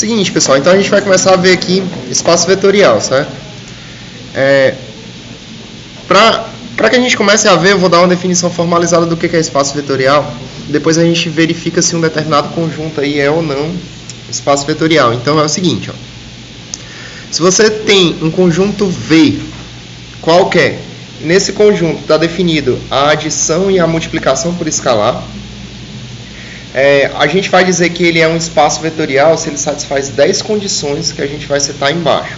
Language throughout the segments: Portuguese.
Seguinte, pessoal, então a gente vai começar a ver aqui espaço vetorial, certo? Para que a gente comece a ver, eu vou dar uma definição formalizada do que é espaço vetorial. Depois a gente verifica se um determinado conjunto aí é ou não espaço vetorial. Então é o seguinte, ó. Se você tem um conjunto V qualquer, nesse conjunto está definido a adição e a multiplicação por escalar, a gente vai dizer que ele é um espaço vetorial se ele satisfaz 10 condições que a gente vai citar embaixo.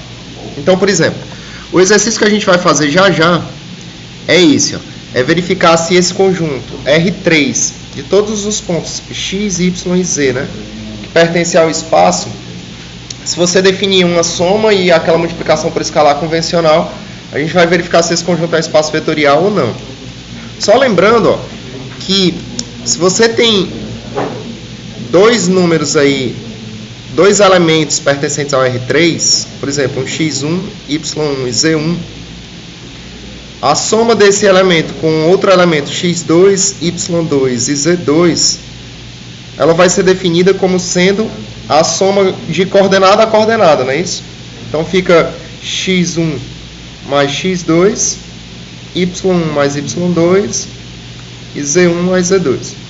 Então, por exemplo, o exercício que a gente vai fazer já é esse, ó, é verificar se esse conjunto R3 de todos os pontos x, y e z, né, que pertence ao espaço, se você definir uma soma e aquela multiplicação por escalar convencional, a gente vai verificar se esse conjunto é espaço vetorial ou não. Só lembrando, ó, que se você tem dois números aí, dois elementos pertencentes ao R3, por exemplo, um x1, y1 e z1, a soma desse elemento com outro elemento x2, y2 e z2, ela vai ser definida como sendo a soma de coordenada a coordenada, não é isso? Então fica x1 mais x2, y1 mais y2 e z1 mais z2.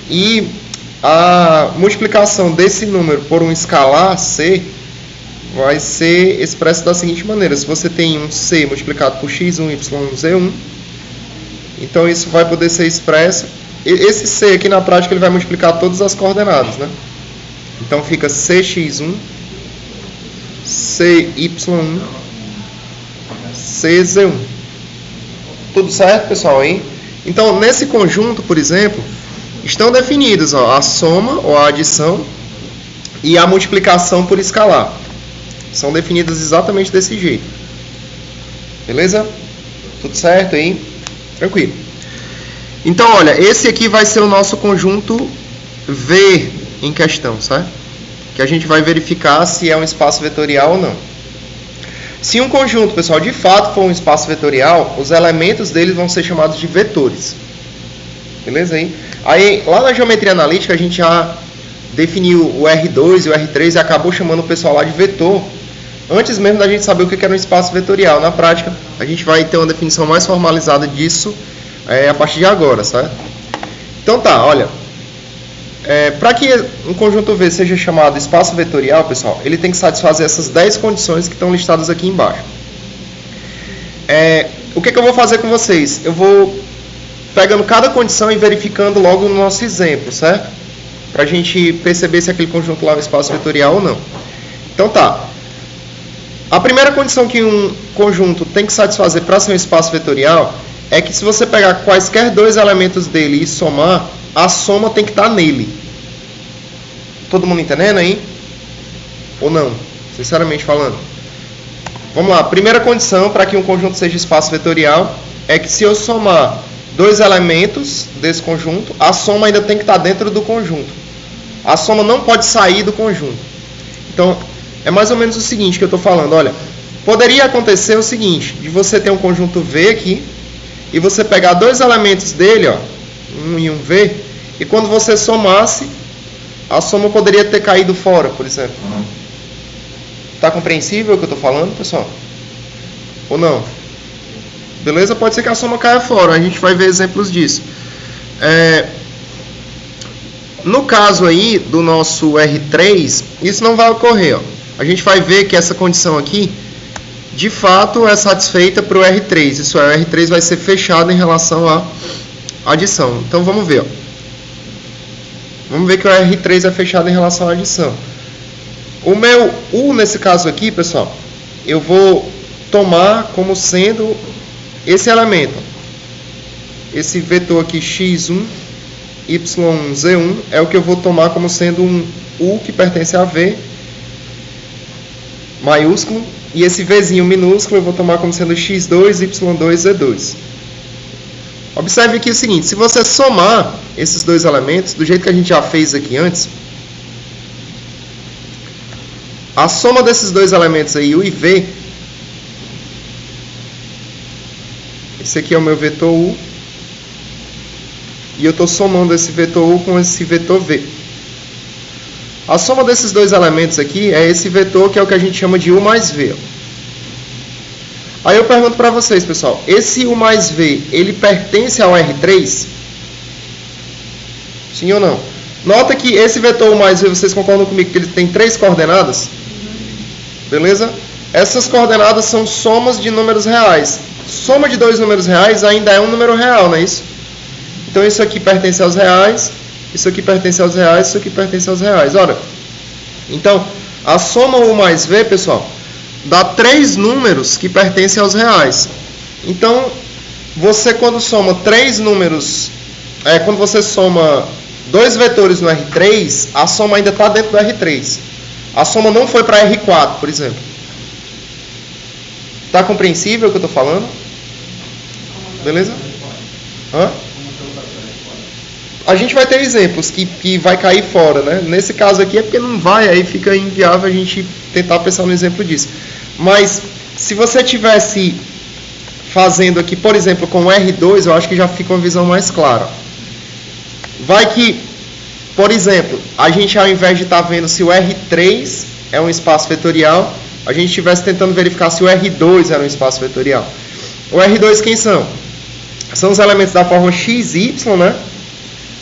E a multiplicação desse número por um escalar c vai ser expressa da seguinte maneira: se você tem um c multiplicado por x1, y1, z1, então isso vai poder ser expresso. Esse c aqui na prática ele vai multiplicar todas as coordenadas, né? Então fica cx1, cy1, cz1. Tudo certo, pessoal, hein? Então, nesse conjunto, por exemplo, estão definidos, ó, a soma ou a adição e a multiplicação por escalar. São definidas exatamente desse jeito. Beleza? Tudo certo aí? Tranquilo. Então, olha, esse aqui vai ser o nosso conjunto V em questão, certo? Que a gente vai verificar se é um espaço vetorial ou não. Se um conjunto, pessoal, de fato for um espaço vetorial, os elementos dele vão ser chamados de vetores. Beleza aí? Aí, lá na geometria analítica, a gente já definiu o R2 e o R3 e acabou chamando o pessoal lá de vetor, antes mesmo da gente saber o que era um espaço vetorial. Na prática, a gente vai ter uma definição mais formalizada disso a partir de agora, certo? Então tá, olha, para que um conjunto V seja chamado espaço vetorial, pessoal, ele tem que satisfazer essas 10 condições que estão listadas aqui embaixo. O que eu vou fazer com vocês? Eu vou pegando cada condição e verificando logo no nosso exemplo, certo? Para a gente perceber se aquele conjunto lá é um espaço vetorial ou não. Então tá. A primeira condição que um conjunto tem que satisfazer para ser um espaço vetorial é que se você pegar quaisquer dois elementos dele e somar, a soma tem que estar nele. Todo mundo entendendo aí? Ou não? Sinceramente falando. Vamos lá. A primeira condição para que um conjunto seja espaço vetorial é que se eu somar dois elementos desse conjunto, a soma ainda tem que estar dentro do conjunto. A soma não pode sair do conjunto. Então, é mais ou menos o seguinte que eu estou falando. Olha, poderia acontecer o seguinte, de você ter um conjunto V aqui, e você pegar dois elementos dele, ó, um e um V, e quando você somasse, a soma poderia ter caído fora, por exemplo. Está compreensível o que eu estou falando, pessoal? Ou não? Beleza? Pode ser que a soma caia fora. A gente vai ver exemplos disso. No caso aí do nosso R3, isso não vai ocorrer. Ó. A gente vai ver que essa condição aqui, de fato, é satisfeita para o R3. Isso é, o R3 vai ser fechado em relação à adição. Então, vamos ver. Ó. Vamos ver que o R3 é fechado em relação à adição. O meu U, nesse caso aqui, pessoal, eu vou tomar como sendo esse elemento, esse vetor aqui x1, y1, z1, é o que eu vou tomar como sendo um U que pertence a V maiúsculo, e esse Vzinho minúsculo eu vou tomar como sendo x2, y2, z2. Observe aqui o seguinte, se você somar esses dois elementos, do jeito que a gente já fez aqui antes, a soma desses dois elementos aí, U e V, esse aqui é o meu vetor U, e eu estou somando esse vetor U com esse vetor V. A soma desses dois elementos aqui é esse vetor que é o que a gente chama de U mais V. Aí eu pergunto para vocês, pessoal, esse U mais V, ele pertence ao R3? Sim ou não? Nota que esse vetor U mais V, vocês concordam comigo que ele tem 3 coordenadas? Beleza? Essas coordenadas são somas de números reais. Soma de 2 números reais ainda é um número real, não é isso? Então isso aqui pertence aos reais, isso aqui pertence aos reais, isso aqui pertence aos reais. Ora, então, a soma U mais V, pessoal, dá 3 números que pertencem aos reais. Então, você quando soma 3 números, quando você soma 2 vetores no R3, a soma ainda está dentro do R3. A soma não foi para R4, por exemplo. Está compreensível o que eu estou falando? Beleza? Hã? A gente vai ter exemplos que vai cair fora, né? Nesse caso aqui é porque não vai, aí fica inviável a gente tentar pensar no exemplo disso. Mas, se você tivesse fazendo aqui, por exemplo, com o R2, eu acho que já fica uma visão mais clara. Vai que, por exemplo, a gente ao invés de estar vendo se o R3 é um espaço vetorial, a gente estivesse tentando verificar se o R2 era um espaço vetorial. O R2 quem são? São os elementos da forma XY, né?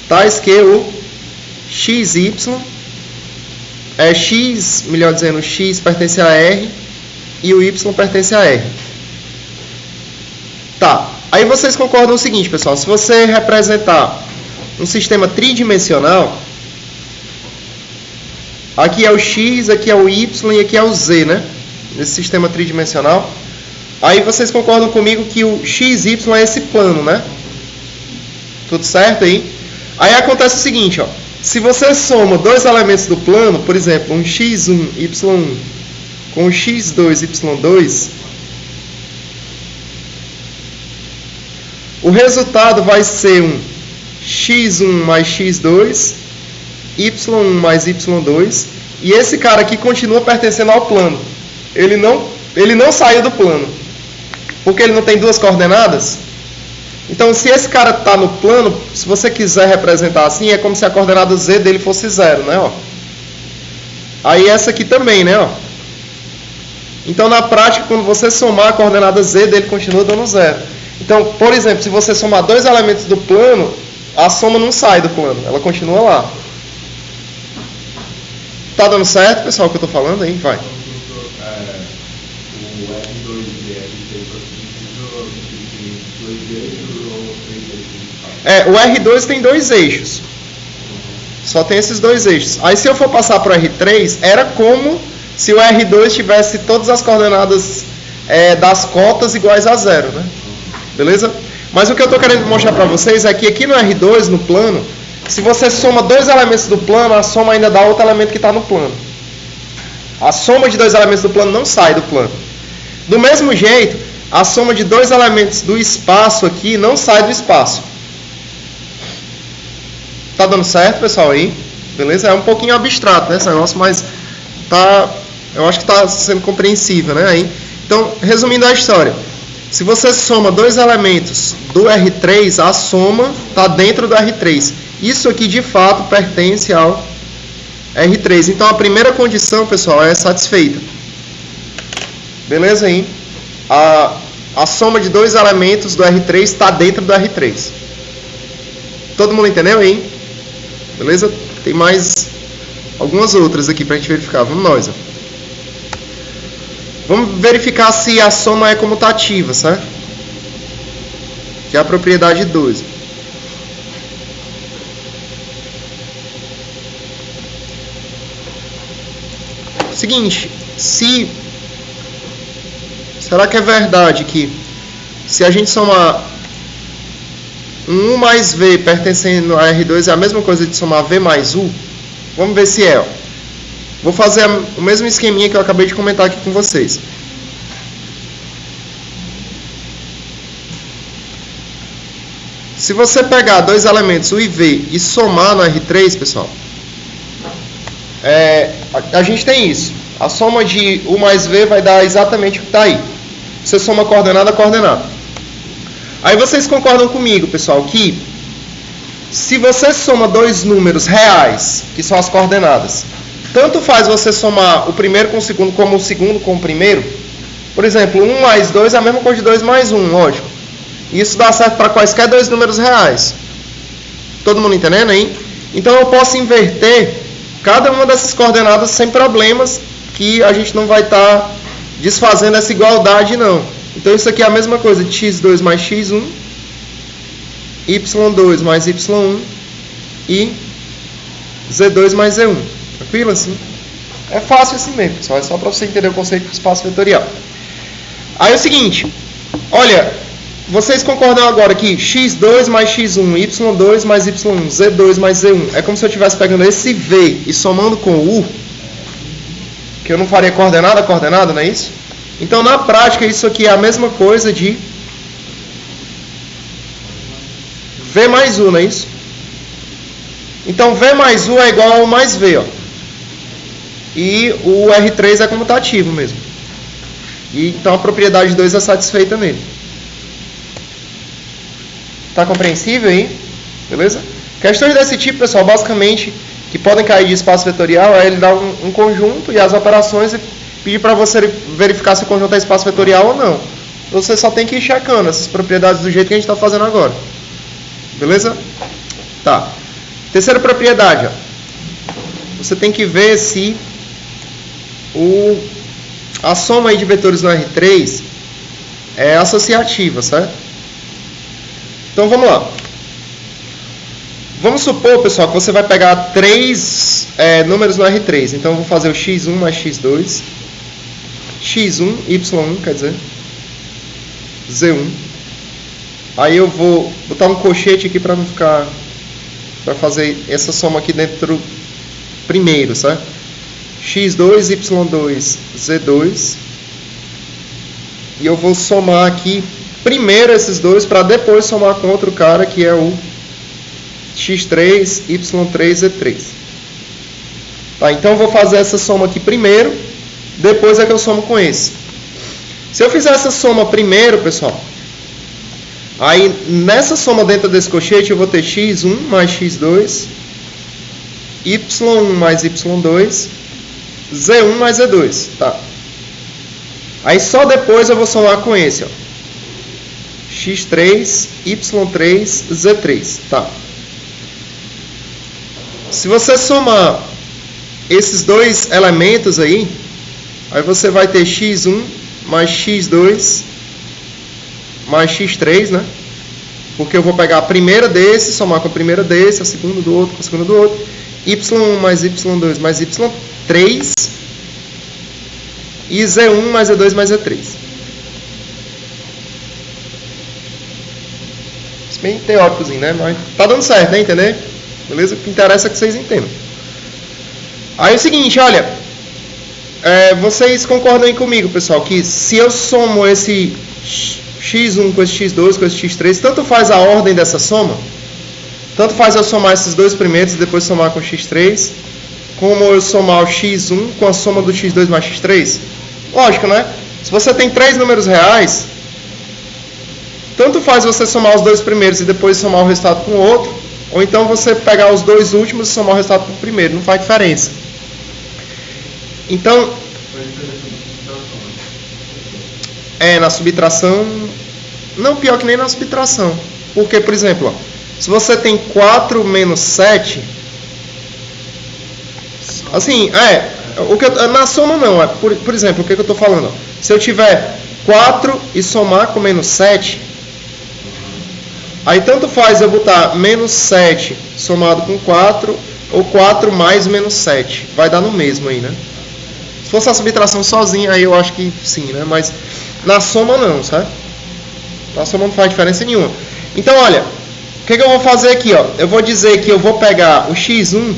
Tais que o XY, X, melhor dizendo, X pertence a R e o Y pertence a R. Tá, aí vocês concordam o seguinte, pessoal, se você representar um sistema tridimensional, aqui é o X, aqui é o Y e aqui é o Z, né? Nesse sistema tridimensional. Aí vocês concordam comigo que o XY é esse plano, né? Tudo certo aí? Aí acontece o seguinte, ó. Se você soma 2 elementos do plano, por exemplo, um x1, y1 com um x2, y2, o resultado vai ser um x1 mais x2, y1 mais y2, e esse cara aqui continua pertencendo ao plano. Ele não saiu do plano, porque ele não tem 2 coordenadas. Então, se esse cara está no plano, se você quiser representar assim, é como se a coordenada z dele fosse 0, né? Ó. Aí essa aqui também, né? Ó. Então, na prática, quando você somar a coordenada z dele, continua dando 0. Então, por exemplo, se você somar 2 elementos do plano, a soma não sai do plano, ela continua lá. Tá dando certo, pessoal, o que eu estou falando aí? Vai. O R2 tem 2 eixos. Só tem esses 2 eixos. Aí se eu for passar para o R3, era como se o R2 tivesse todas as coordenadas das cotas iguais a 0, né? Beleza? Mas o que eu estou querendo mostrar para vocês é que aqui no R2, no plano, se você soma 2 elementos do plano, a soma ainda dá outro elemento que está no plano. A soma de 2 elementos do plano não sai do plano. Do mesmo jeito, a soma de 2 elementos do espaço aqui não sai do espaço. Tá dando certo, pessoal, aí? Beleza? É um pouquinho abstrato, né, esse negócio, mas eu acho que está sendo compreensível, né? Aí, então, resumindo a história. Se você soma 2 elementos do R3, a soma está dentro do R3. Isso aqui, de fato, pertence ao R3. Então, a primeira condição, pessoal, é satisfeita. Beleza aí? A soma de 2 elementos do R3 está dentro do R3. Todo mundo entendeu aí? Beleza? Tem mais algumas outras aqui para a gente verificar. Vamos nós. Ó. Vamos verificar se a soma é comutativa, certo? Que é a propriedade 2. Seguinte, será que é verdade que se a gente somar 1 mais V pertencendo a R2 é a mesma coisa de somar V mais U? Vamos ver se é. Ó. Vou fazer o mesmo esqueminha que eu acabei de comentar aqui com vocês. Se você pegar 2 elementos U e V e somar no R3, pessoal, a gente tem isso. A soma de U mais V vai dar exatamente o que está aí. Você soma coordenada a coordenada. Aí vocês concordam comigo, pessoal, que se você soma 2 números reais, que são as coordenadas, tanto faz você somar o primeiro com o segundo, como o segundo com o primeiro. Por exemplo, 1 mais 2 é a mesma coisa de 2 mais 1, lógico. Isso dá certo para quaisquer dois números reais. Todo mundo entendendo aí? Então eu posso inverter cada uma dessas coordenadas sem problemas, que a gente não vai estar desfazendo essa igualdade, não. Então isso aqui é a mesma coisa de x2 mais x1, y2 mais y1 e z2 mais z1. Tranquilo assim? É fácil assim mesmo, pessoal. É só para você entender o conceito de espaço vetorial. Aí é o seguinte, olha, vocês concordam agora que x2 mais x1, y2 mais y1, z2 mais z1, é como se eu estivesse pegando esse v e somando com o u, que eu não faria coordenada a coordenada, não é isso? Então, na prática, isso aqui é a mesma coisa de v mais u, não é isso? Então, v mais u é igual ao mais v, ó. E o R3 é comutativo mesmo. E, então, a propriedade 2 é satisfeita nele. Está compreensível aí? Beleza? Questões desse tipo, pessoal, basicamente, que podem cair de espaço vetorial, é ele dar um conjunto e as operações e pedir para você verificar se o conjunto é espaço vetorial ou não. Você só tem que ir checando essas propriedades do jeito que a gente está fazendo agora. Beleza? Tá. Terceira propriedade, ó. Você tem que ver se a soma aí de vetores no R3 é associativa, certo? Então vamos lá. Vamos supor, pessoal, que você vai pegar 3 números no R3. Então eu vou fazer o x1 mais x2, x1, y1, quer dizer, z1. Aí eu vou botar um colchete aqui para não ficar, para fazer essa soma aqui dentro primeiro, certo? x2, y2, z2. E eu vou somar aqui primeiro esses dois para depois somar com outro cara que é o x3, y3, z3. Tá, então eu vou fazer essa soma aqui primeiro, depois é que eu somo com esse. Se eu fizer essa soma primeiro, pessoal, aí nessa soma dentro desse colchete eu vou ter x1 mais x2, y1 mais y2, z1 mais z2, tá? Aí só depois eu vou somar com esse, ó. x3, y3, z3, tá? Se você somar esses dois elementos aí você vai ter x1 mais x2 mais x3, né? Porque eu vou pegar a primeira desse, somar com a primeira desse, a segunda do outro, com a segunda do outro, y1 mais y2 mais y3 e z1 mais z2 mais z3. Isso bem teóricozinho, né? Mas tá dando certo, né? Entender? Beleza? O que interessa é que vocês entendam. Aí é o seguinte, olha, vocês concordam aí comigo, pessoal, que se eu somo esse x1 com esse x2 com esse x3, tanto faz a ordem dessa soma, tanto faz eu somar esses dois primeiros e depois somar com o x3, como eu somar o x1 com a soma do x2 mais x3? Lógico, né? Se você tem 3 números reais, tanto faz você somar os dois primeiros e depois somar o resultado com o outro, ou então você pegar os dois últimos e somar o resultado com o primeiro, não faz diferença. Então, na subtração, não, pior que nem na subtração. Porque, por exemplo, ó, se você tem 4 menos 7, assim, na soma não, por exemplo, o que eu estou falando? Ó, se eu tiver 4 e somar com menos 7, aí tanto faz eu botar menos 7 somado com 4, ou 4 mais menos 7. Vai dar no mesmo aí, né? Se fosse a subtração sozinha, aí eu acho que sim, né? Mas na soma não, sabe? Na soma não faz diferença nenhuma. Então, olha, o que eu vou fazer aqui, ó? Eu vou dizer que eu vou pegar o x1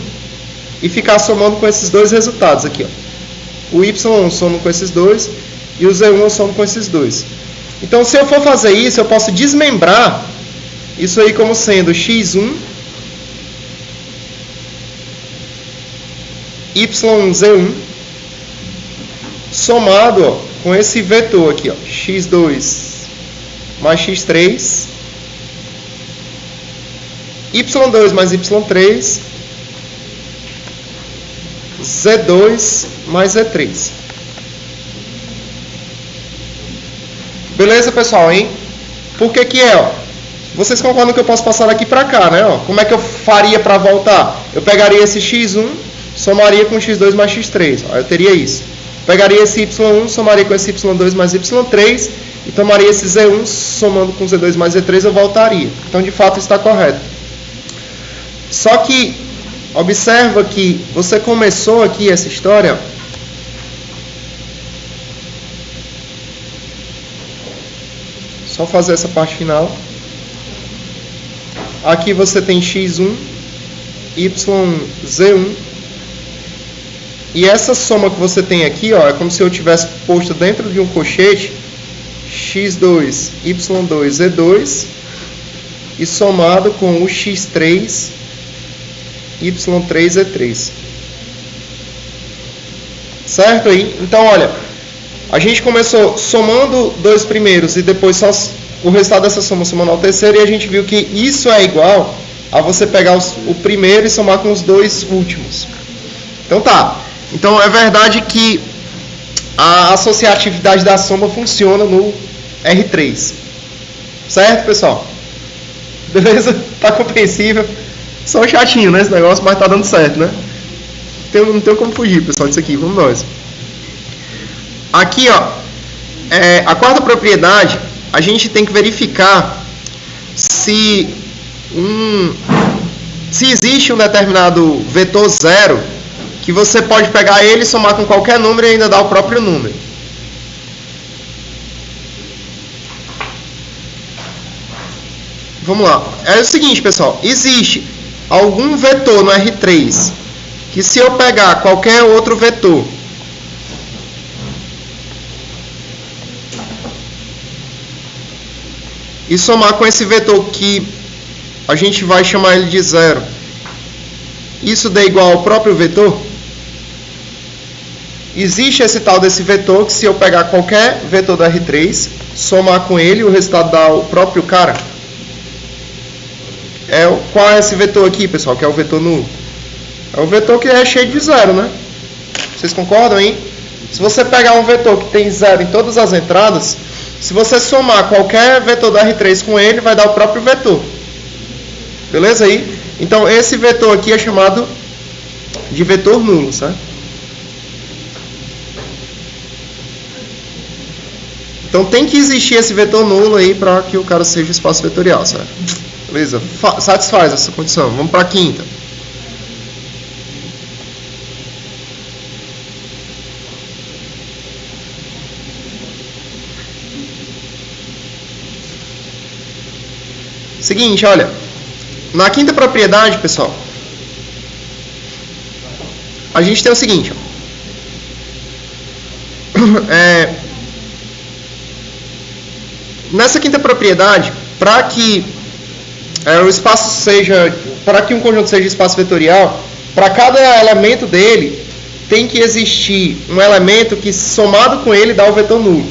e ficar somando com esses dois resultados aqui, ó. O y eu somo com esses dois e o z1 eu somo com esses dois. Então, se eu for fazer isso, eu posso desmembrar isso aí como sendo x1, y1, z1, somado, ó, com esse vetor aqui, ó, x2 mais x3, y2 mais y3, Z2 mais Z3. Beleza, pessoal, hein? Por que que é, ó? Vocês concordam que eu posso passar daqui para cá, né? Ó, como é que eu faria para voltar? Eu pegaria esse x1, somaria com x2 mais x3. Ó, eu teria isso. Pegaria esse y1, somaria com esse y2 mais y3 e tomaria esse z1, somando com z2 mais z3, eu voltaria. Então, de fato, está correto. Só que, observa que você começou aqui essa história... Só fazer essa parte final. Aqui você tem x1, y1, z1. E essa soma que você tem aqui, ó, é como se eu tivesse posto dentro de um colchete x2, y2, z2 e somado com o x3, y3, z3. Certo aí? Então, olha, a gente começou somando dois primeiros e depois só o resultado dessa soma somando ao terceiro, e a gente viu que isso é igual a você pegar o primeiro e somar com os dois últimos. Então tá. Então é verdade que a associatividade da soma funciona no R3. Certo, pessoal? Beleza? Tá compreensível? Só chatinho, né, esse negócio, mas tá dando certo, né? Não tem como fugir, pessoal, disso aqui. Vamos nós. Aqui, ó, a quarta propriedade, a gente tem que verificar se existe um determinado vetor zero que você pode pegar ele e somar com qualquer número e ainda dar o próprio número. Vamos lá. É o seguinte, pessoal. Existe algum vetor no R3 que, se eu pegar qualquer outro vetor e somar com esse vetor que a gente vai chamar ele de zero, isso dá igual ao próprio vetor? Existe esse tal desse vetor que, se eu pegar qualquer vetor da R3, somar com ele, o resultado dá o próprio cara? Qual é esse vetor aqui, pessoal, que é o vetor nulo? É o vetor que é cheio de zero, né? Vocês concordam, hein? Se você pegar um vetor que tem zero em todas as entradas, se você somar qualquer vetor da R3 com ele, vai dar o próprio vetor. Beleza aí? Então, esse vetor aqui é chamado de vetor nulo, certo? Então, tem que existir esse vetor nulo aí para que o cara seja espaço vetorial, certo? Beleza? Satisfaz essa condição. Vamos para a quinta. Seguinte, olha. Na quinta propriedade, pessoal, a gente tem o seguinte, ó. Nessa quinta propriedade, para que o espaço seja, para que um conjunto seja espaço vetorial, para cada elemento dele tem que existir um elemento que, somado com ele, dá o vetor nulo.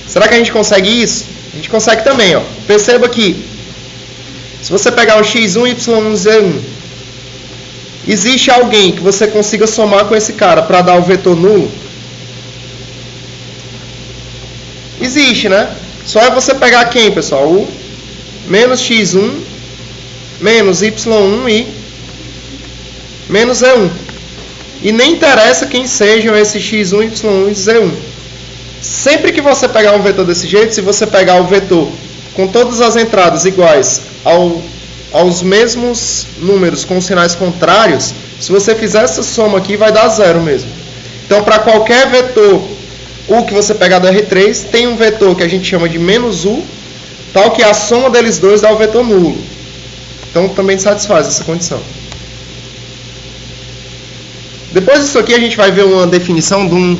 Será que a gente consegue isso? A gente consegue também, ó. Perceba que se você pegar o x1, y1, z1, existe alguém que você consiga somar com esse cara para dar o vetor nulo? Existe, né? Só é você pegar quem, pessoal? O menos x1, menos y1 e menos z1. E nem interessa quem sejam esses x1, y1 e z1. Sempre que você pegar um vetor desse jeito, se você pegar o vetor com todas as entradas iguais aos mesmos números com sinais contrários, se você fizer essa soma aqui, vai dar zero mesmo. Então, para qualquer vetor U que você pegar do R3, tem um vetor que a gente chama de menos U, tal que a soma deles dois dá o vetor nulo. Então, também satisfaz essa condição. Depois disso aqui, a gente vai ver uma definição de um...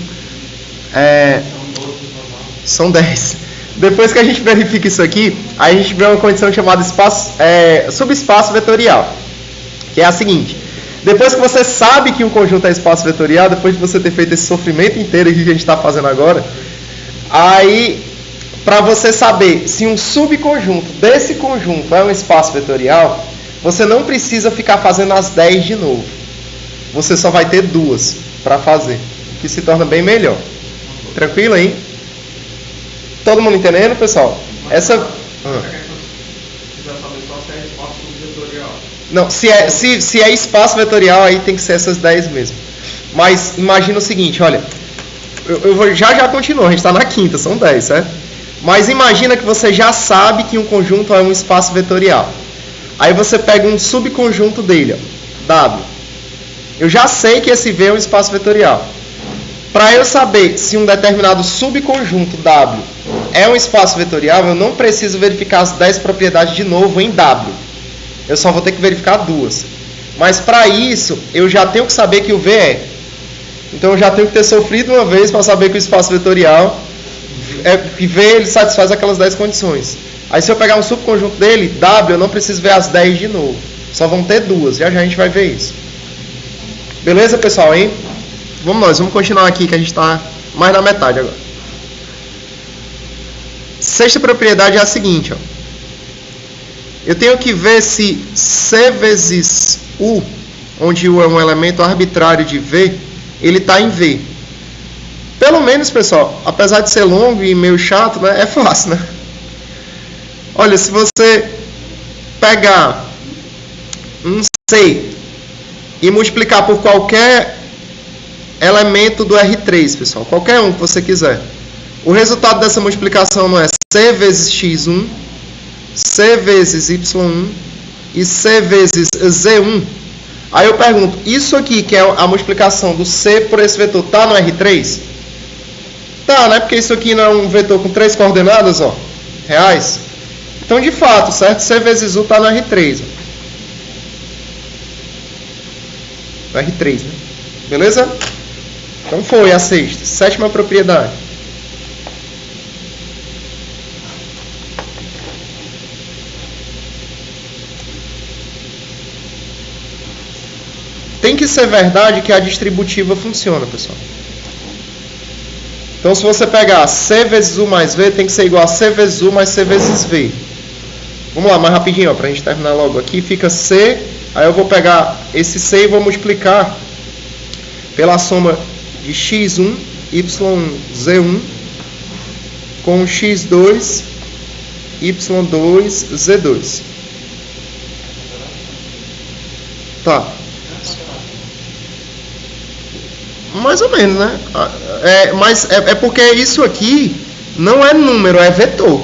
São 10. Depois que a gente verifica isso aqui, aí a gente vê uma condição chamada subespaço vetorial, que é a seguinte: depois que você sabe que um conjunto é espaço vetorial, depois de você ter feito esse sofrimento inteiro aqui que a gente está fazendo agora, aí, para você saber se um subconjunto desse conjunto é um espaço vetorial, você não precisa ficar fazendo as 10 de novo. você só vai ter duas para fazer, o que se torna bem melhor. Tranquilo aí? Todo mundo entendendo, pessoal? Essa... Não, se é espaço vetorial, aí tem que ser essas 10 mesmo. Mas imagina o seguinte, olha, eu vou, já continuo, a gente está na quinta, são 10, certo? Mas imagina que você já sabe que um conjunto é um espaço vetorial. Aí você pega um subconjunto dele, ó, W. Eu já sei que esse V é um espaço vetorial. Para eu saber se um determinado subconjunto W é um espaço vetorial, eu não preciso verificar as 10 propriedades de novo em W. Eu só vou ter que verificar duas. Mas para isso, eu já tenho que saber que o V é. Então eu já tenho que ter sofrido uma vez para saber que o espaço vetorial que V ele satisfaz aquelas 10 condições. Aí se eu pegar um subconjunto dele, W, eu não preciso ver as 10 de novo. Só vão ter duas. Já a gente vai ver isso. Beleza, pessoal, hein? Vamos continuar aqui que a gente está mais na metade agora. Sexta propriedade é a seguinte, ó. Eu tenho que ver se C vezes U, onde U é um elemento arbitrário de V, ele está em V. Pelo menos, pessoal, apesar de ser longo e meio chato, né, é fácil, né? Olha, se você pegar um C e multiplicar por qualquer elemento do R3, pessoal, qualquer um que você quiser, o resultado dessa multiplicação não é C vezes X1, C vezes Y1 e C vezes Z1. Aí eu pergunto, isso aqui que é a multiplicação do C por esse vetor, tá no R3? Tá, né? Porque isso aqui não é um vetor com 3 coordenadas, ó, reais. Então, de fato, certo? C vezes U tá no R3. Ó. No R3, né? Beleza? Então foi a sexta. Sétima propriedade. Tem que ser verdade que a distributiva funciona, pessoal. Então, se você pegar C vezes U mais V, tem que ser igual a C vezes U mais C vezes V. Vamos lá, mais rapidinho, para a gente terminar logo aqui. Fica C, aí eu vou pegar esse C e vou multiplicar pela soma de X1, Y1, Z1 com X2, Y2, Z2. Tá. Mais ou menos, né? Mas é porque isso aqui não é número, é vetor.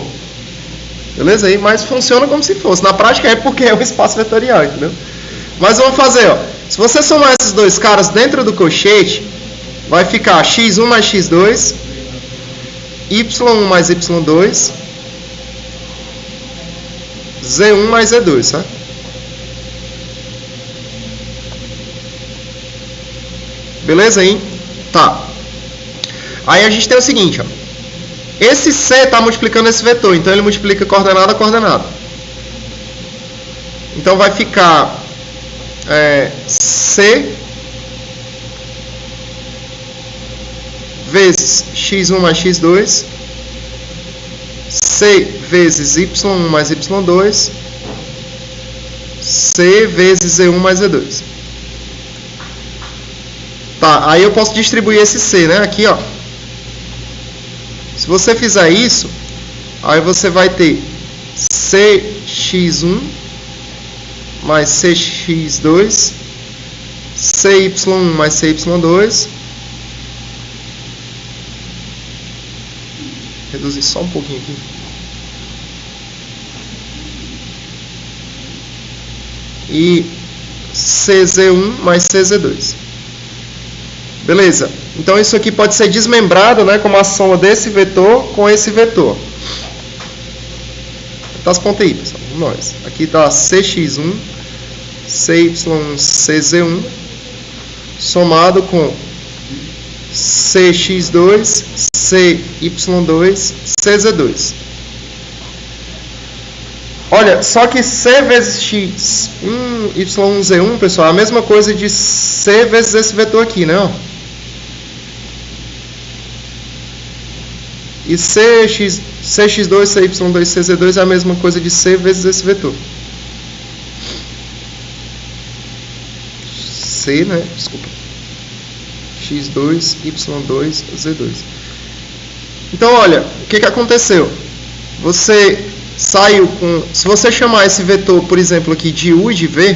Beleza? Aí, mas funciona como se fosse. Na prática é porque é um espaço vetorial, entendeu? Mas vamos fazer, ó. Se você somar esses dois caras dentro do colchete, vai ficar x1 mais x2, y1 mais y2, z1 mais z2, certo? Beleza aí? Tá. Aí a gente tem o seguinte, ó. Esse C está multiplicando esse vetor, então ele multiplica coordenada a coordenada. Então vai ficar C vezes x1 mais x2, C vezes y1 mais y2, C vezes z1 mais z2. Tá, aí eu posso distribuir esse C, né? Aqui, ó. Se você fizer isso, aí você vai ter CX1 mais CX2, CY1 mais CY2. Reduzir só um pouquinho aqui. E CZ1 mais CZ2. Beleza? Então isso aqui pode ser desmembrado, né, como a soma desse vetor com esse vetor. Tá as contas aí, pessoal. Vamos nós. Aqui está CX1, CY1, CZ1, somado com CX2, CY2, CZ2. Olha, só que C vezes X1, Y1, Z1, pessoal, é a mesma coisa de C vezes esse vetor aqui, né? Ó. E CX2, CY2, CZ2 é a mesma coisa de C vezes esse vetor. C, né? Desculpa. X2, Y2, Z2. Então, olha, o que aconteceu? Você saiu com... Se você chamar esse vetor, por exemplo, aqui de U e de V,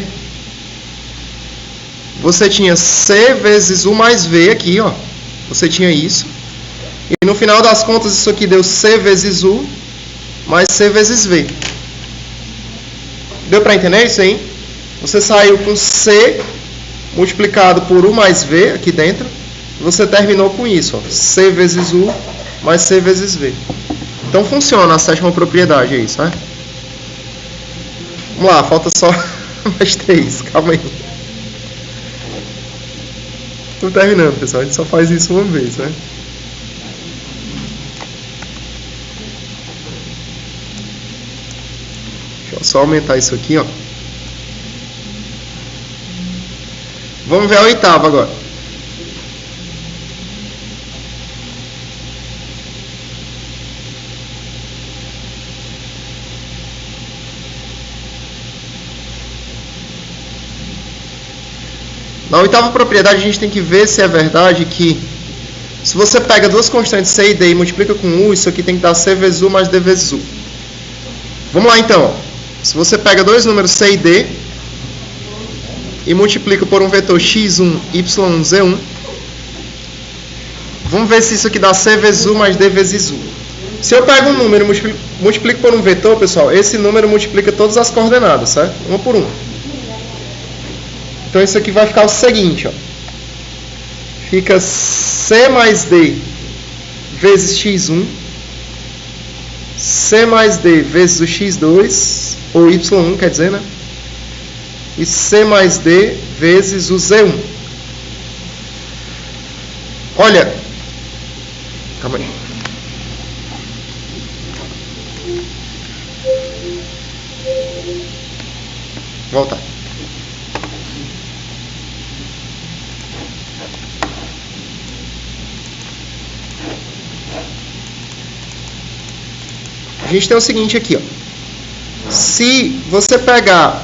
você tinha C vezes U mais V aqui, ó. Você tinha isso. E no final das contas, isso aqui deu C vezes U mais C vezes V. Deu para entender isso aí? Você saiu com C multiplicado por U mais V aqui dentro. E você terminou com isso, ó. C vezes U mais C vezes V. Então funciona a sétima propriedade aí, certo? Vamos lá, falta só mais 3. Calma aí. Estou terminando, pessoal. A gente só faz isso uma vez, né? Deixa eu só aumentar isso aqui, ó. Vamos ver a oitava agora. Na oitava propriedade, a gente tem que ver se é verdade que se você pega duas constantes C e D e multiplica com U, isso aqui tem que dar C vezes U mais D vezes U. Vamos lá, então. Se você pega dois números C e D e multiplica por um vetor x1, y1, z1, vamos ver se isso aqui dá C vezes U mais D vezes U. Se eu pego um número e multiplico por um vetor, pessoal, esse número multiplica todas as coordenadas, certo? Uma por uma. Então isso aqui vai ficar o seguinte, ó. Fica C mais D vezes x1, C mais D vezes o x2, ou y1, quer dizer, né? E C mais D vezes o z1. Olha, calma aí. Voltar. A gente tem o seguinte aqui, ó. Se você pegar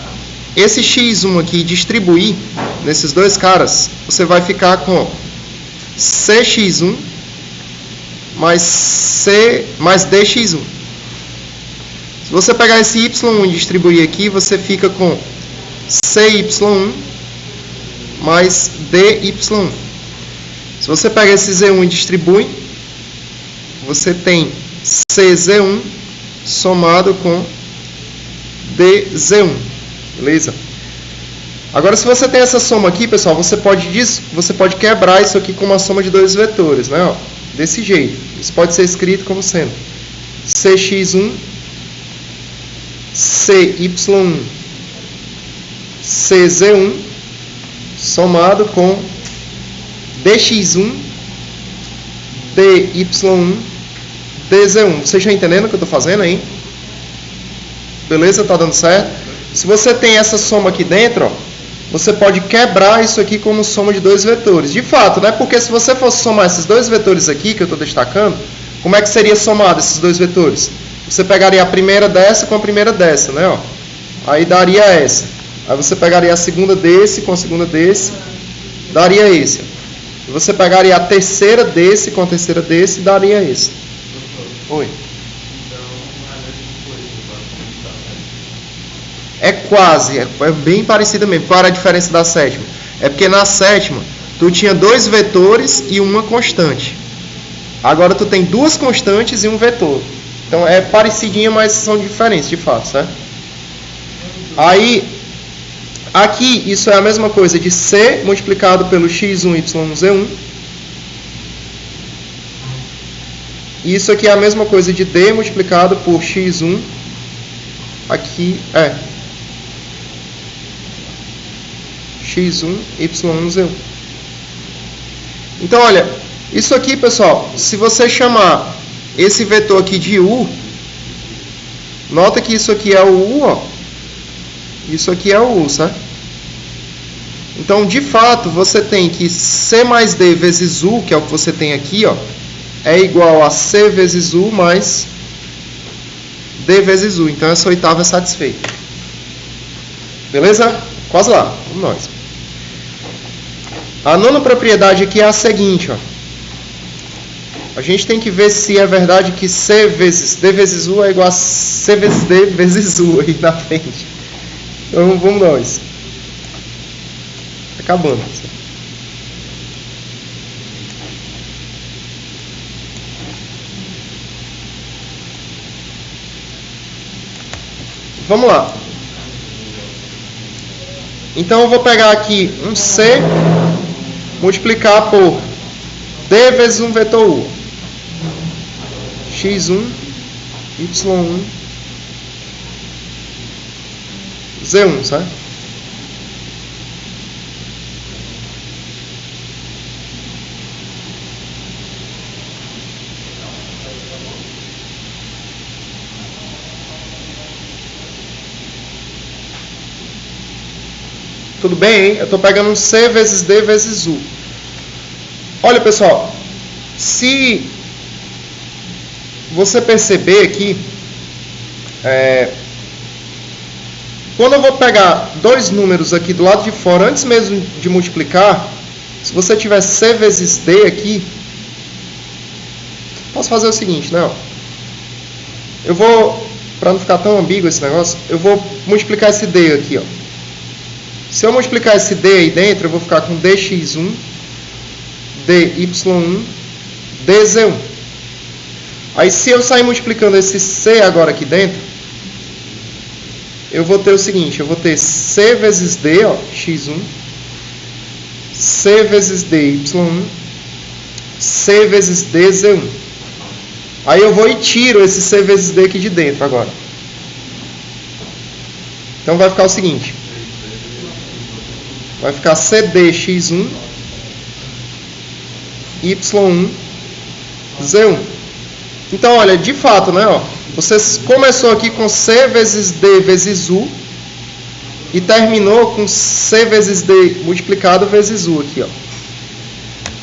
esse x1 aqui e distribuir nesses dois caras, você vai ficar com cx1 mais dx1. Se você pegar esse y1 e distribuir aqui, você fica com cy1 mais dy1. Se você pega esse z1 e distribui, você tem cz1 somado com dz1, beleza? Agora, se você tem essa soma aqui, pessoal, você pode quebrar isso aqui com uma soma de dois vetores, né? Ó, desse jeito. Isso pode ser escrito como sendo cx1, cy1, cz1 somado com dx1, dy1, dz1. Vocês estão entendendo o que eu estou fazendo aí? Beleza? Tá dando certo? Se você tem essa soma aqui dentro, ó, você pode quebrar isso aqui como soma de dois vetores. De fato, né? Porque se você fosse somar esses dois vetores aqui, que eu estou destacando, como é que seria somado esses dois vetores? Você pegaria a primeira dessa com a primeira dessa, né? Ó. Aí daria essa. Aí você pegaria a segunda desse com a segunda desse, daria esse. E você pegaria a terceira desse com a terceira desse, daria esse. Oi. É quase, é bem parecida mesmo. Qual era a diferença da sétima? É porque na sétima, tu tinha dois vetores e uma constante. Agora tu tem duas constantes e um vetor. Então é parecidinha, mas são diferentes de fato, certo? Aí, aqui isso é a mesma coisa de C multiplicado pelo x1, y1, z1. E isso aqui é a mesma coisa de D multiplicado por x1. Aqui é x1, y1, z1. Então, olha, isso aqui, pessoal, se você chamar esse vetor aqui de U, nota que isso aqui é o U, ó. Isso aqui é o U, certo? Então, de fato, você tem que C mais D vezes U, que é o que você tem aqui, ó, é igual a C vezes U mais D vezes U. Então, essa oitava é satisfeita. Beleza? Quase lá. Vamos nós. A nona propriedade aqui é a seguinte, ó. A gente tem que ver se é verdade que C vezes D vezes U é igual a C vezes D vezes U aí na frente. Então vamos nós. Acabando. Vamos lá. Então eu vou pegar aqui um C, multiplicar por D vezes um vetor U. X1, Y1, Z1, certo? Tudo bem, hein? Eu estou pegando um C vezes D vezes U. Olha, pessoal, se você perceber aqui, quando eu vou pegar dois números aqui do lado de fora, antes mesmo de multiplicar, se você tiver C vezes D aqui, posso fazer o seguinte, né? Eu vou, para não ficar tão ambíguo esse negócio, eu vou multiplicar esse D aqui, ó. Se eu multiplicar esse D aí dentro, eu vou ficar com dx1, dy1, dz1. Aí se eu sair multiplicando esse C agora aqui dentro, eu vou ter o seguinte, eu vou ter C vezes D, ó, x1, C vezes D, y1, C vezes D, z1. Aí eu vou e tiro esse C vezes D aqui de dentro agora. Então vai ficar o seguinte. Vai ficar CD x1, y1, z1. Então, olha, de fato, né, ó, você começou aqui com C vezes D vezes U e terminou com C vezes D multiplicado vezes U aqui, ó.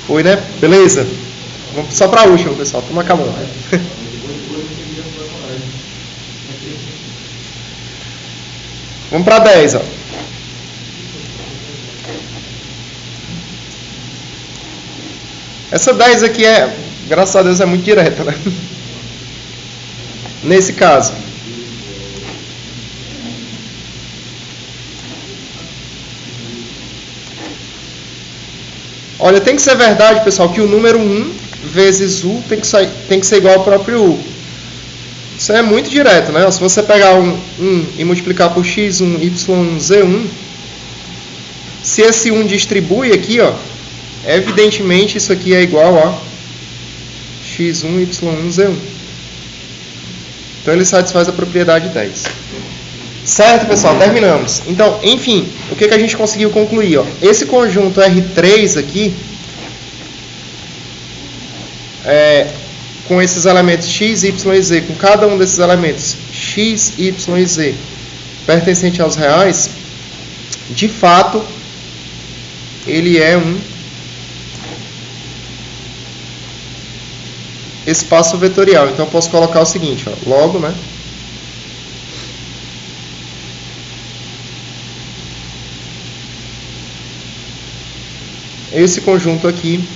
Foi, né? Beleza? Vamos só para a última, pessoal. Estamos acabando. Vamos para 10, ó. Essa 10 aqui graças a Deus, é muito direta, né? Nesse caso. Olha, tem que ser verdade, pessoal, que o número 1 vezes U tem que ser igual ao próprio U. Isso é muito direto, né? Se você pegar um e multiplicar por x1, y1, z1, se esse 1 distribui aqui, ó, evidentemente isso aqui é igual a x1, y1, z1. Então ele satisfaz a propriedade 10. Certo, pessoal? Terminamos. Então, enfim, o que a gente conseguiu concluir? Ó? Esse conjunto R3 aqui, com esses elementos x, y e z, com cada um desses elementos x, y e z pertencente aos reais, de fato, ele é um espaço vetorial. Então eu posso colocar o seguinte, ó, logo, né? Esse conjunto aqui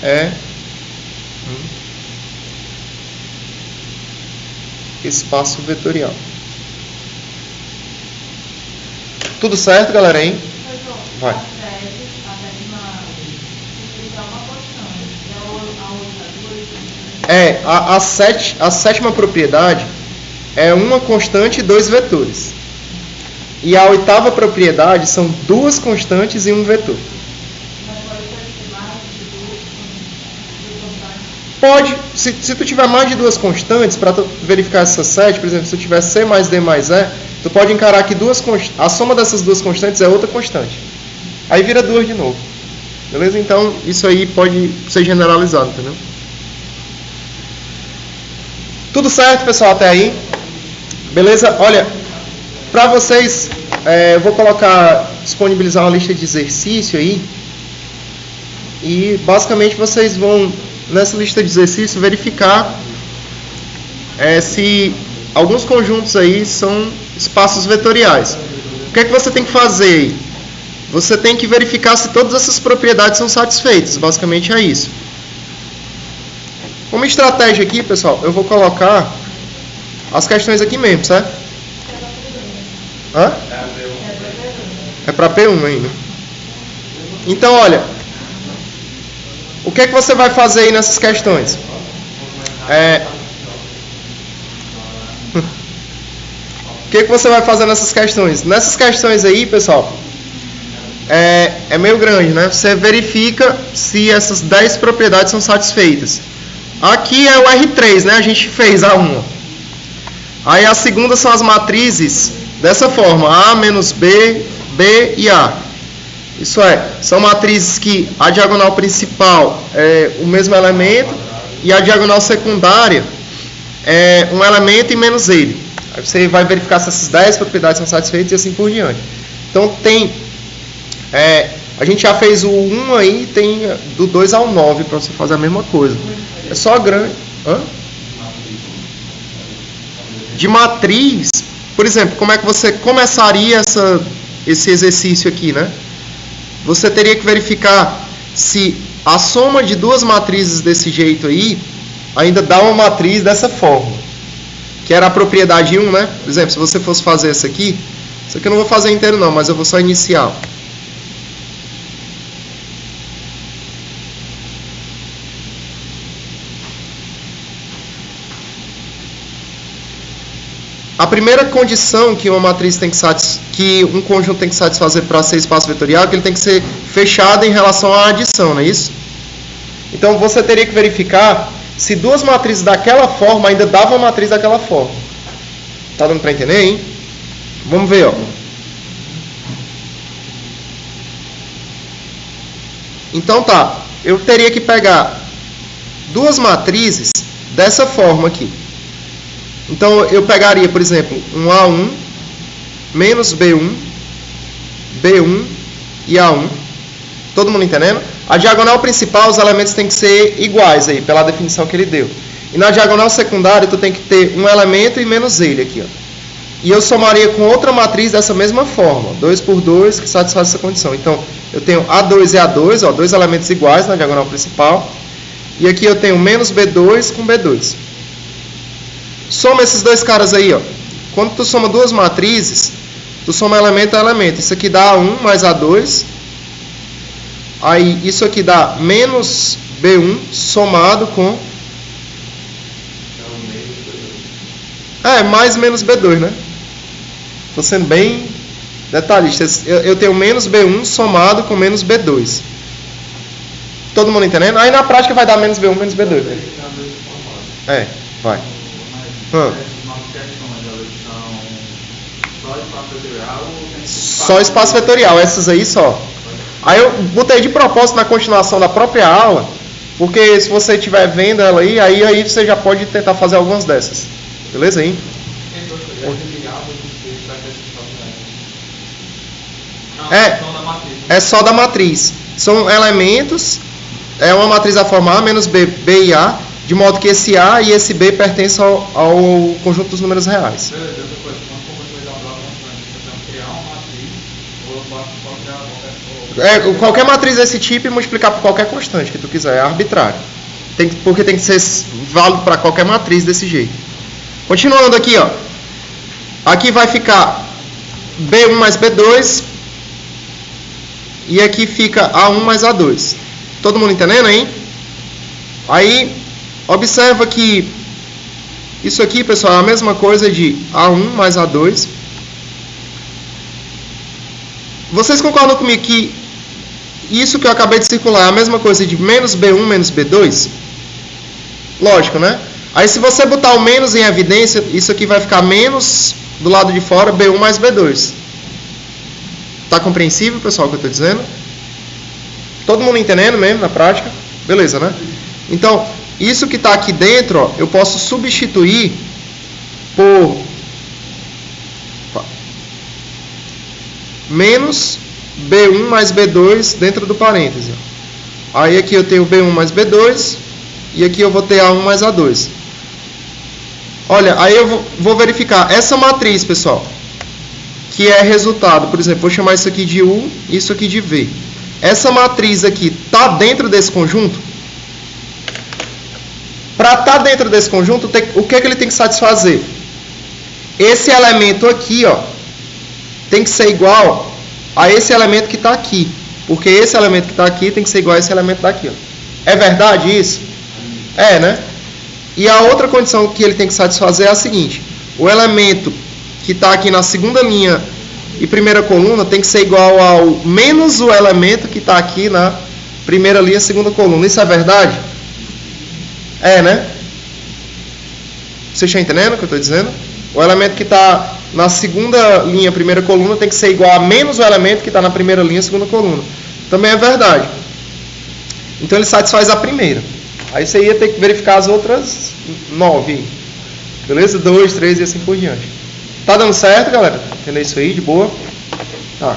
é um espaço vetorial. Tudo certo, galera, hein? Vai. A sétima propriedade é uma constante e dois vetores. E a oitava propriedade são duas constantes e um vetor. Pode, se tu tiver mais de duas constantes, para verificar essa 7, por exemplo, se tu tiver C mais D mais E, tu pode encarar que a soma dessas duas constantes é outra constante. Aí vira duas de novo. Beleza? Então, isso aí pode ser generalizado, entendeu? Tudo certo, pessoal, até aí? Beleza? Olha, para vocês, eu vou disponibilizar uma lista de exercício aí. E, basicamente, vocês vão, nessa lista de exercício, verificar se alguns conjuntos aí são espaços vetoriais. O que é que você tem que fazer aí? você tem que verificar se todas essas propriedades são satisfeitas. Basicamente é isso. Como estratégia aqui, pessoal, eu vou colocar as questões aqui mesmo, certo? Hã? É para P1 ainda. Então, olha, o que é que você vai fazer aí nessas questões? O que é que você vai fazer nessas questões? Nessas questões aí, pessoal, é meio grande, né? Você verifica se essas 10 propriedades são satisfeitas. Aqui é o R3, né? A gente fez a 1. Aí a segunda são as matrizes dessa forma, A menos B, B e A. Isso é, são matrizes que a diagonal principal é o mesmo elemento e a diagonal secundária é um elemento e menos ele. Aí você vai verificar se essas 10 propriedades são satisfeitas e assim por diante. Então tem... a gente já fez o 1 aí, tem do 2 ao 9 para você fazer a mesma coisa. É só grande. Hã? De matriz, por exemplo, como é que você começaria esse exercício aqui, né? Você teria que verificar se a soma de duas matrizes desse jeito aí ainda dá uma matriz dessa forma, que era a propriedade 1, né? Por exemplo, se você fosse fazer isso aqui eu não vou fazer inteiro não, mas eu vou só iniciar. A primeira condição que uma matriz tem que um conjunto tem que satisfazer para ser espaço vetorial é que ele tem que ser fechado em relação à adição, não é isso? Então você teria que verificar se duas matrizes daquela forma ainda davam uma matriz daquela forma. Tá dando para entender, hein? Vamos ver, ó. Então tá, eu teria que pegar duas matrizes dessa forma aqui. Então, eu pegaria, por exemplo, um A1 menos B1, B1 e A1. Todo mundo entendendo? A diagonal principal, os elementos têm que ser iguais aí, pela definição que ele deu. E na diagonal secundária, tu tem que ter um elemento e menos ele aqui, ó. E eu somaria com outra matriz dessa mesma forma, 2 por 2, que satisfaz essa condição. Então, eu tenho A2 e A2, ó, dois elementos iguais na diagonal principal. E aqui eu tenho menos B2 com B2. Soma esses dois caras aí, ó. Quando tu soma duas matrizes, tu soma elemento a elemento. Isso aqui dá A1 mais A2. Aí, isso aqui dá menos B1 somado com... mais menos B2, né? Tô sendo bem detalhista. Eu tenho menos B1 somado com menos B2. Todo mundo entendendo? Aí, na prática, vai dar menos B1 menos B2. Vai. Só espaço vetorial, essas aí só. Aí eu botei de propósito na continuação da própria aula, porque se você estiver vendo ela aí você já pode tentar fazer algumas dessas. Beleza aí? É só da matriz. São elementos, é uma matriz a formar, menos B e A, de modo que esse A e esse B pertencem ao conjunto dos números reais. Qualquer matriz desse tipo e multiplicar por qualquer constante que tu quiser, é arbitrário. Porque tem que ser válido para qualquer matriz desse jeito. Continuando aqui, ó. Aqui vai ficar B1 mais B2. E aqui fica A1 mais A2. Todo mundo entendendo aí? Aí, observa que isso aqui, pessoal, é a mesma coisa de A1 mais A2. Vocês concordam comigo que isso que eu acabei de circular é a mesma coisa de menos B1 menos B2? Lógico, né? Aí se você botar o menos em evidência, isso aqui vai ficar menos do lado de fora B1 mais B2. Tá compreensível, pessoal, o que eu estou dizendo? Todo mundo entendendo mesmo na prática? Beleza, né? Então, isso que está aqui dentro, ó, eu posso substituir por menos B1 mais B2 dentro do parêntese. Aí aqui eu tenho B1 mais B2 e aqui eu vou ter A1 mais A2. Olha, aí eu vou verificar essa matriz, pessoal, que é resultado, por exemplo, vou chamar isso aqui de U, isso aqui de V. Essa matriz aqui está dentro desse conjunto? Para estar dentro desse conjunto, o que ele tem que satisfazer? Esse elemento aqui, ó, tem que ser igual a esse elemento que está aqui. Porque esse elemento que está aqui tem que ser igual a esse elemento daqui, ó. É verdade isso? É, né? E a outra condição que ele tem que satisfazer é a seguinte: o elemento que está aqui na segunda linha e primeira coluna tem que ser igual ao menos o elemento que está aqui na primeira linha e segunda coluna. Isso é verdade? É, né? Você está entendendo o que eu estou dizendo? O elemento que está na segunda linha, primeira coluna, tem que ser igual a menos o elemento que está na primeira linha, segunda coluna. Também é verdade. Então ele satisfaz a primeira. Aí você ia ter que verificar as outras 9. Beleza? 2, 3 e assim por diante. Tá dando certo, galera? Entendeu isso aí? De boa? Tá.